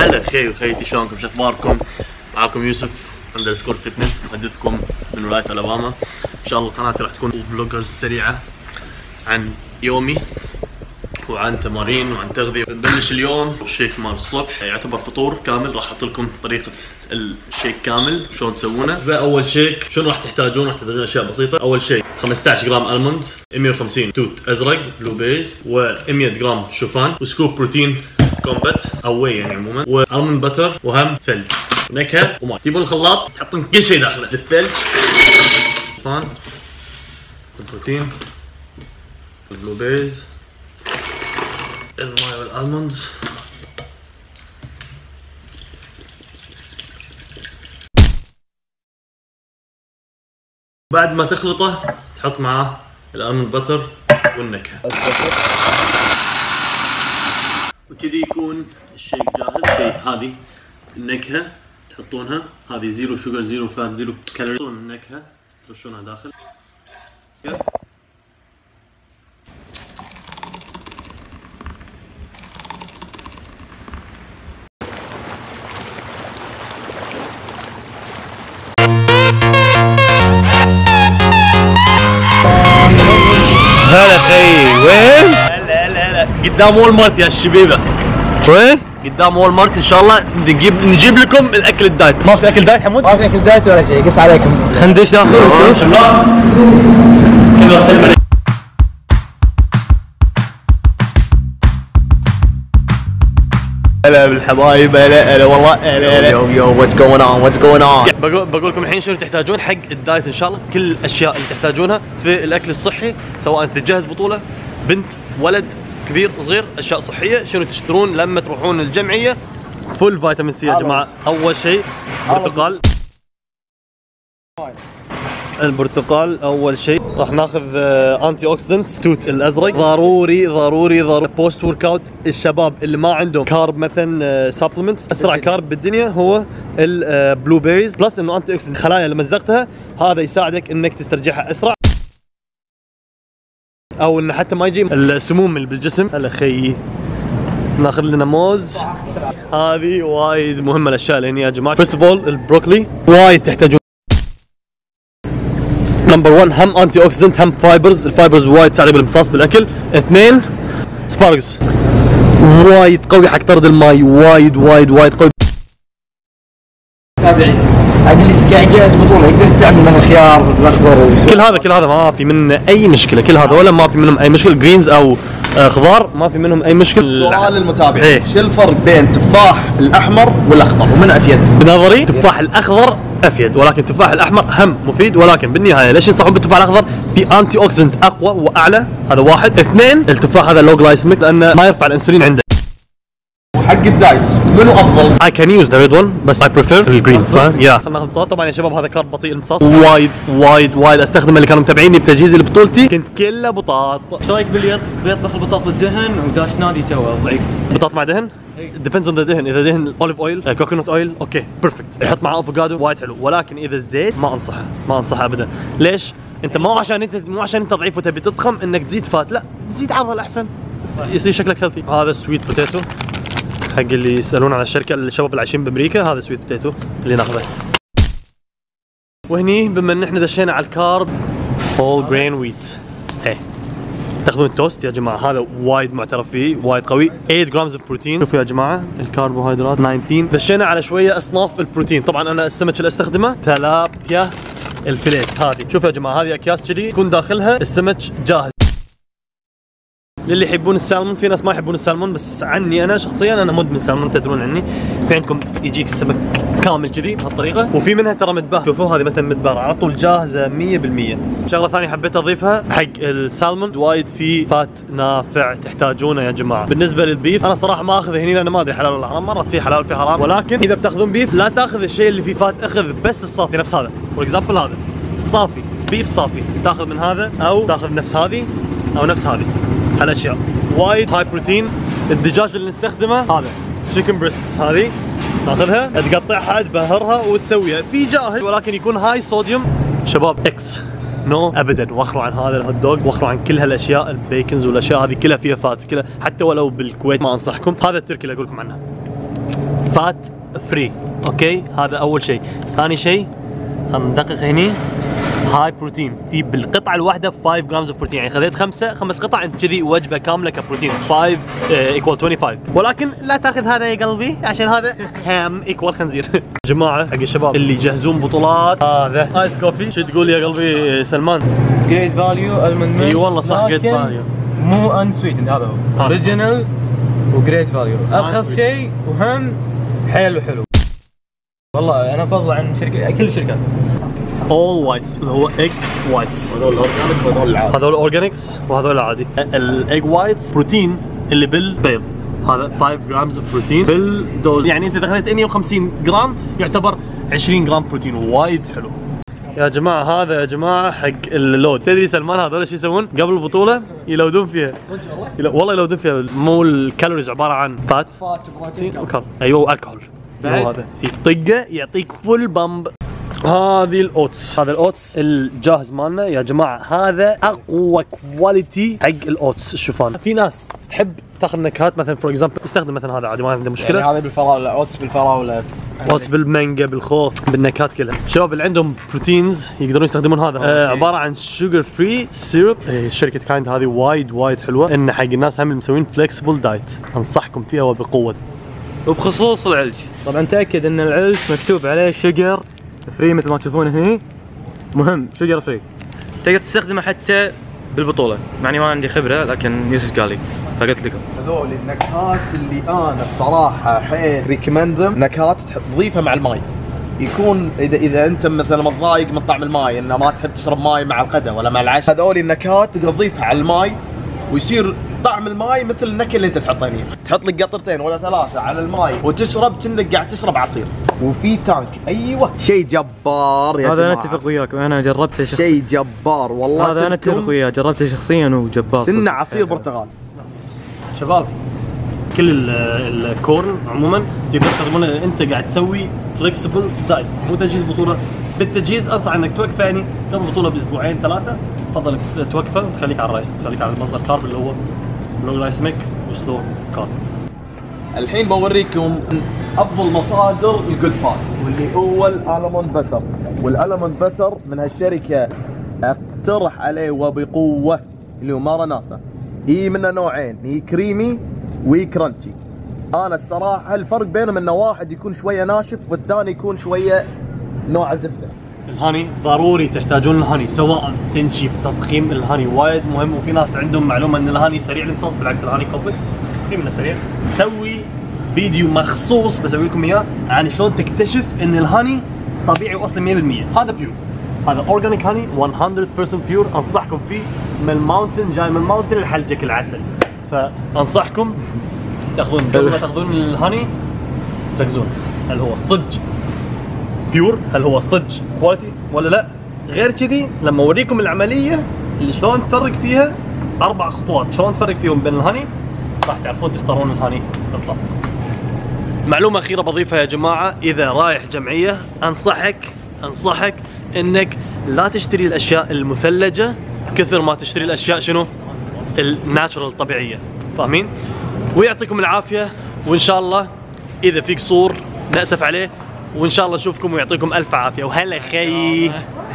هلا خي وخيتي، شلونكم؟ شو اخباركم؟ معاكم يوسف اندرسكور فتنس، محدثكم من ولاية الاباما. ان شاء الله قناتي راح تكون فلوجرز سريعة عن يومي وعن تمارين وعن تغذية. بنبلش اليوم الشيك مال الصبح، يعتبر فطور كامل. راح احط لكم طريقة الشيك كامل شلون تسوونه. اول شيك شنو راح تحتاجون؟ راح تحتاجون اشياء بسيطة. اول شيء 15 جرام الموند، 150 توت ازرق بلو بيريز، و100 جرام شوفان، وسكوب بروتين كومبات او واي يعني عموما، والموند بتر، وهم ثلج ونكهه وماء. تجيبون الخلاط تحطون كل شيء داخله، الثلج، الشوفان، البروتين، البلو بيريز، الماء والالموندز. بعد ما تخلطه تحط معاه الالموند بتر والنكهه، وكذي يكون الشيك جاهز. شيء هذه النكهه تحطونها، هذه زيرو شوجر زيرو فات زيرو كالوري. تحطون النكهه ترشونها داخل. هلا خي، وين؟ هلا قدام وول مارت يا الشبيبه. وين؟ قدام وول مارت. ان شاء الله نجيب لكم الاكل الدايت. ما في اكل دايت حمود؟ ما في اكل دايت ولا شيء، قص عليكم. خلينا ندش داخل ونشوف. كذا تسلم عليك. هلا بالحبايب، هلا والله، هلا يو واتس جوين اون، واتس جوين اون. بقول لكم الحين شنو تحتاجون حق الدايت ان شاء الله. كل الاشياء اللي تحتاجونها في الاكل الصحي، سواء تجهز بطوله، بنت، ولد، كبير، صغير، اشياء صحيه. شنو تشترون لما تروحون الجمعيه؟ فول فيتامين سي يا جماعه. اول شيء برتقال. البرتقال اول شيء. راح ناخذ انتي اوكسيدنتس، توت الازرق. ضروري ضروري ضروري بوست ورك اوت. الشباب اللي ما عندهم كارب مثلا سبلمنتس، اسرع كارب بالدنيا هو البلو بيريز، بلس انه انتي اوكسيدنت. خلايا اللي مزقتها هذا يساعدك انك تسترجعها اسرع، او انه حتى ما يجي السموم اللي بالجسم. هلا خيي، ناخذ لنا موز. هذه وايد مهمه الاشياء اللي هنا يا جماعه. فيرست اوف اول البروكلي وايد تحتاجون. نمبر 1 هم انتي اوكسيدنت، هم فايبرز. الفايبرز وايد تساعد بالامتصاص بالاكل. 2 سبارجز وايد قوي حق طرد الماي، وايد وايد وايد قوي. تابعي عاد اللي قاعد يجهز بطوله يقدر يستعمل من الخيار الاخضر كل هذا ما في منه اي مشكله. كل هذول ما في منهم اي مشكله. جرينز او خضار ما في منهم اي مشكله. سؤال المتابع، شو الفرق بين تفاح الاحمر والاخضر ومن افيد؟ بنظري التفاح الاخضر افيد، ولكن التفاح الاحمر هم مفيد، ولكن بالنهايه ليش ينصحون بالتفاح الاخضر؟ في انتي اوكسيدنت اقوى واعلى، هذا واحد. 2 التفاح هذا لو جلايسميك لانه ما يرفع الانسولين عنده. وحق الدايت منو افضل؟ I can use the red one بس I prefer الجرين، فاهم؟ يا خلينا ناخذ بطاطا. طبعا يا شباب هذا كارب بطيء الامتصاص، وايد وايد وايد استخدمه. اللي كانوا متابعيني بتجهيزي لبطولتي كنت كله بطاط. ايش رايك بيطبخ البطاط بالدهن وداش نادي توه ضعيف؟ بطاط مع دهن؟ depends on the دهن. اذا دهن اوليف اويل، كوكونات اويل، اوكي بيرفكت. يحط معاه افوكادو وايد حلو. ولكن اذا الزيت ما انصحه ابدا. ليش؟ انت مو عشان انت ضعيف وتبي تضخم انك تزيد فات، لا تزيد عضل احسن، يصير شكلك هيلثي. هذا سويت بوتيتو حق اللي يسالون على الشركه، الشباب اللي عايشين بامريكا. هذا سويت بوتيتو اللي ناخذه. وهني بما ان احنا دشينا على الكارب، هول جرين ويت. تاخذون التوست يا جماعه، هذا وايد معترف فيه، وايد قوي. 8 جرامز اوف بروتين. شوفوا يا جماعه الكربوهيدرات 19. دشينا على شويه اصناف البروتين. طبعا انا السمك اللي استخدمه تلابيا الفيليت. هذه شوفوا يا جماعه، هذه اكياس كذي يكون داخلها السمك جاهز. للي يحبون السالمون، في ناس ما يحبون السالمون، بس عني انا شخصيا انا مدمن سالمون، تدرون عني. في عندكم يجيك السمك كامل كذي بهالطريقه، وفي منها ترى متبار. شوفوا هذه مثلا متبار على طول جاهزه 100%. شغله ثانيه حبيت اضيفها حق السالمون، وايد في فات نافع تحتاجونه يا جماعه. بالنسبه للبيف انا صراحه ما اخذه هني لانه ما ادري حلال ولا حرام، مرات في حلال وفي حرام. ولكن اذا بتاخذون بيف لا تاخذ الشيء اللي فيه فات، اخذ بس الصافي نفس هذا. فور اكزامبل هذا الصافي، بيف صافي، تاخذ من هذا او تاخذ نفس هذه او نفس هذه. هالاشياء وايد هاي بروتين. الدجاج اللي نستخدمه هذا تشيكن بريست، هذه تاخذها تقطعها تبهرها وتسويها في جاهز، ولكن يكون هاي صوديوم. شباب اكس نو ابدا، وخروا عن هذا الهوت دوغ، وخروا عن كل هالاشياء، البيكنز والاشياء هذه كلها فيها فات، كلها حتى ولو بالكويت ما انصحكم. هذا التركي اللي اقول لكم عنه فات فري. اوكي هذا اول شيء. ثاني شيء خلينا ندقق هني، هاي بروتين في بالقطعه الواحده 5 جرامز اوف بروتين، يعني خذيت خمس قطع انت كذي وجبه كامله كبروتين. 5 ايكوال 25. ولكن لا تاخذ هذا يا قلبي عشان هذا هام ايكوال خنزير. جماعه حق الشباب اللي يجهزون بطولات، هذا ايس كوفي. شو تقول يا قلبي سلمان؟ جريت فاليو المند. اي والله صح جريت فاليو، مو ان سويتند، هذا هو اوريجينال وجريت فاليو. ارخص شيء وهم حيل وحلو والله. انا افضل عن شركه كل الشركات. all whites اللي هو egg whites. هذول الاورجانيك وهذول العادي. هذول اورجانكس وهذول العادي. الايج وايتس بروتين اللي بالبيض، هذا 5 جرامز اوف بروتين بالدوز، يعني انت اذا اخذت 150 جرام يعتبر 20 جرام بروتين، وايد حلو. يا جماعه هذا يا جماعه حق اللود. تدري سلمان هذول شو يسوون قبل البطوله؟ يلودون فيها. والله يلودون فيها. مو الكالوريز عباره عن فات بروتين وكارب، ايوه والكحول. هذا يطقه يعطيك فول بامب. هذه الاوتس، هذا الاوتس الجاهز مالنا يا جماعه، هذا اقوى كواليتي حق الاوتس الشوفان. في ناس تحب تاخذ نكهات، مثلا فور اكزامبل يستخدم مثلا هذا عادي ما عنده مشكله، يعني هذا بالفراوله، اوتس بالفراوله، اوتس بالمانجا بالخوخ بالنكهات كلها. الشباب اللي عندهم بروتينز يقدرون يستخدمون هذا. عباره عن شوجر فري سيرب. شركه كايند هذه وايد حلوه، ان حق الناس هم اللي مسوين فلكسبل دايت، انصحكم فيها وبقوه. وبخصوص العلج، طبعا تاكد ان العلج مكتوب عليه شجر فري مثل ما تشوفون هنا، مهم شجر فري. تقدر تستخدمه حتى بالبطوله، يعني ما عندي خبره لكن يوسف قال لي فقلت لكم. هذول النكهات اللي انا الصراحه حيل ريكومند ذم، نكهات تضيفها مع الماي. يكون اذا انت مثلا متضايق من طعم الماي، انه ما تحب تشرب ماي مع الغداء ولا مع العشاء، هذول النكهات تقدر تضيفها على الماي ويصير طعم الماي مثل النكهه اللي انت تحطها هنا. تحط لك قطرتين ولا 3 على الماي وتشرب كأنك قاعد تشرب عصير. وفي تانك، ايوه شيء جبار يا هذا جماعه. انا اتفق وياك، انا جربته شخصيا. شيء جبار والله. هذا انا اتفق وياه، جربته شخصيا وجبار. سنة عصير برتقال. شباب كل الكورن عموما تقدر تستخدمونه اذا انت قاعد تسوي فلكسبل دايت، مو تجهيز بطوله. بالتجهيز انصح انك توقفه، يعني قبل البطوله باسبوعين 3 تفضل توقفه وتخليك على الرايس، تخليك على مصدر كارب اللي هو لو رايسميك وسلو كارب. الحين بوريكم افضل مصادر الجود فات، واللي هو الالموند بتر. والالموند بتر من هالشركه اقترح عليه وبقوه، اللي هو ماراناتا. هي منه نوعين، هي كريمي وهي كرانشي. انا الصراحه الفرق بينهم انه واحد يكون شويه ناشف والثاني يكون شويه نوع زبده. الهاني ضروري تحتاجون الهاني، سواء تنشيف تضخيم. الهاني وايد مهم، وفي ناس عندهم معلومه ان الهاني سريع الامتصاص، بالعكس الهاني كومبلكس في منه سريع. سوي فيديو مخصوص بسوي لكم اياه عن شلون تكتشف ان الهاني طبيعي واصلي 100%. هذا بيور، هذا اورجانيك هاني 100% بيور، انصحكم فيه. من الماونتن، جاي من الماونتن لحلجك العسل، فانصحكم تاخذون قبل ما تاخذون الهاني تركزون هل هو صدق بيور، هل هو صدق كواليتي ولا لا. غير كذي لما اوريكم العمليه اللي شلون تفرق فيها 4 خطوات، شلون تفرق فيهم بين الهاني، راح تعرفون تختارون الهاني بالضبط. معلومه اخيره بضيفها يا جماعه، اذا رايح جمعيه انصحك انك لا تشتري الاشياء المثلجه كثر ما تشتري الاشياء شنو؟ الناتشرال الطبيعيه، فاهمين؟ ويعطيكم العافيه، وان شاء الله اذا في قصور ناسف عليه، وان شاء الله نشوفكم ويعطيكم الف عافيه. وهلا خي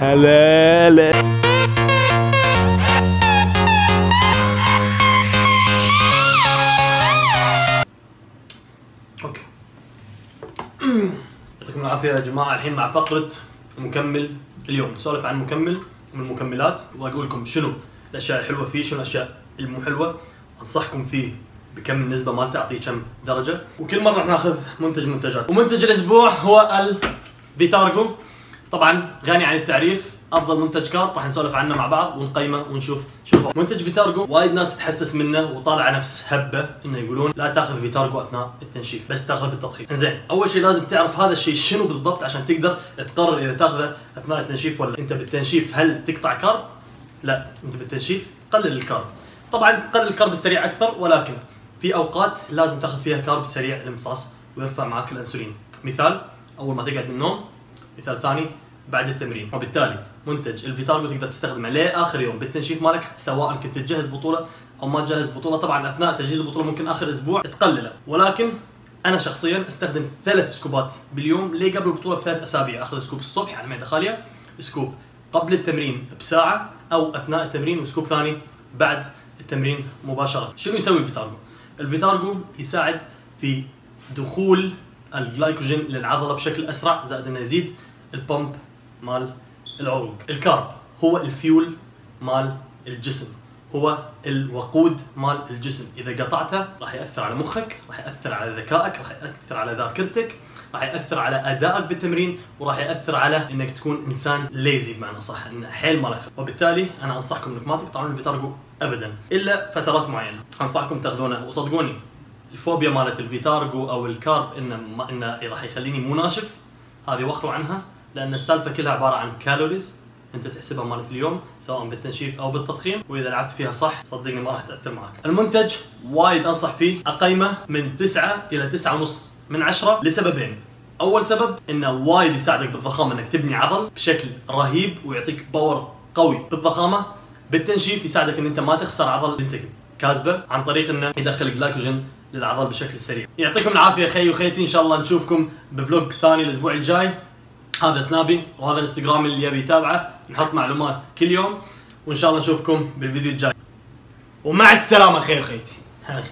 هلا. اوكي يعطيكم العافيه يا جماعه. الحين مع فقره مكمل اليوم، نسولف عن مكمل من المكملات واقول لكم شنو الاشياء الحلوه فيه، شنو الاشياء المو حلوه، انصحكم فيه بكم النسبه مالته، اعطيه كم درجه. وكل مره راح ناخذ منتجات. ومنتج الاسبوع هو الفيتارجو، طبعا غني عن التعريف، افضل منتج كارب، راح نسولف عنه مع بعض ونقيمه ونشوف. شوفوا منتج فيتارجو وايد ناس تتحسس منه وطالعه نفس هبه، انه يقولون لا تاخذ فيتارجو اثناء التنشيف، بس تاخذ بالتضخيم. انزين، اول شيء لازم تعرف هذا الشيء شنو بالضبط عشان تقدر تقرر اذا تاخذه اثناء التنشيف ولا. انت بالتنشيف هل تقطع كارب؟ لا، انت بالتنشيف قلل الكارب. طبعا قلل الكارب السريع اكثر، ولكن في اوقات لازم تاخذ فيها كارب سريع الامتصاص ويرفع معك الانسولين. مثال اول ما تقعد من النوم، مثال ثاني بعد التمرين. وبالتالي منتج الفيتارجو تقدر تستخدمه لاخر يوم بالتنشيف مالك، سواء كنت تجهز بطوله او ما تجهز بطوله. طبعا اثناء تجهيز البطوله ممكن اخر اسبوع تقلله، ولكن انا شخصيا استخدم 3 سكوبات باليوم. ليه؟ قبل البطوله ب3 اسابيع اخذ سكوب الصبح على معده خاليه، سكوب قبل التمرين بساعه او اثناء التمرين، وسكوب ثاني بعد التمرين مباشره. شنو يسوي الفيتارجو؟ الفيتارجو يساعد في دخول الجلايكوجين للعضله بشكل اسرع، زائد انه يزيد البمب مال العروق. الكارب هو الفيول مال الجسم، هو الوقود مال الجسم. اذا قطعته راح ياثر على مخك، راح ياثر على ذكائك، راح ياثر على ذاكرتك، راح ياثر على ادائك بالتمرين، وراح ياثر على انك تكون انسان ليزي بمعنى صح، انه حيل ما لك. وبالتالي انا انصحكم انك ما تقطعون الفيتارجو ابدا الا فترات معينه. انصحكم تاخذونه، وصدقوني الفوبيا مالت الفيتارجو او الكارب انه راح يخليني مو ناشف، هذه وخروا عنها، لان السالفه كلها عباره عن كالوريز انت تحسبها مالت اليوم سواء بالتنشيف او بالتضخيم، واذا لعبت فيها صح صدقني ما راح تاثر معك. المنتج وايد انصح فيه، اقيمه من 9 الى 9.5 من 10 لسببين. اول سبب انه وايد يساعدك بالضخامه انك تبني عضل بشكل رهيب ويعطيك باور قوي بالضخامه. بالتنشيف يساعدك ان انت ما تخسر عضل اللي انت كاسبه عن طريق انه يدخل جلايكوجين للعضل بشكل سريع. يعطيكم العافيه خي وخيتي، ان شاء الله نشوفكم بفلوج ثاني الاسبوع الجاي. هذا سنابي وهذا الانستغرام اللي يبي يتابعه، نحط معلومات كل يوم، وان شاء الله نشوفكم بالفيديو الجاي. ومع السلامه خير خيتي. هلا خي.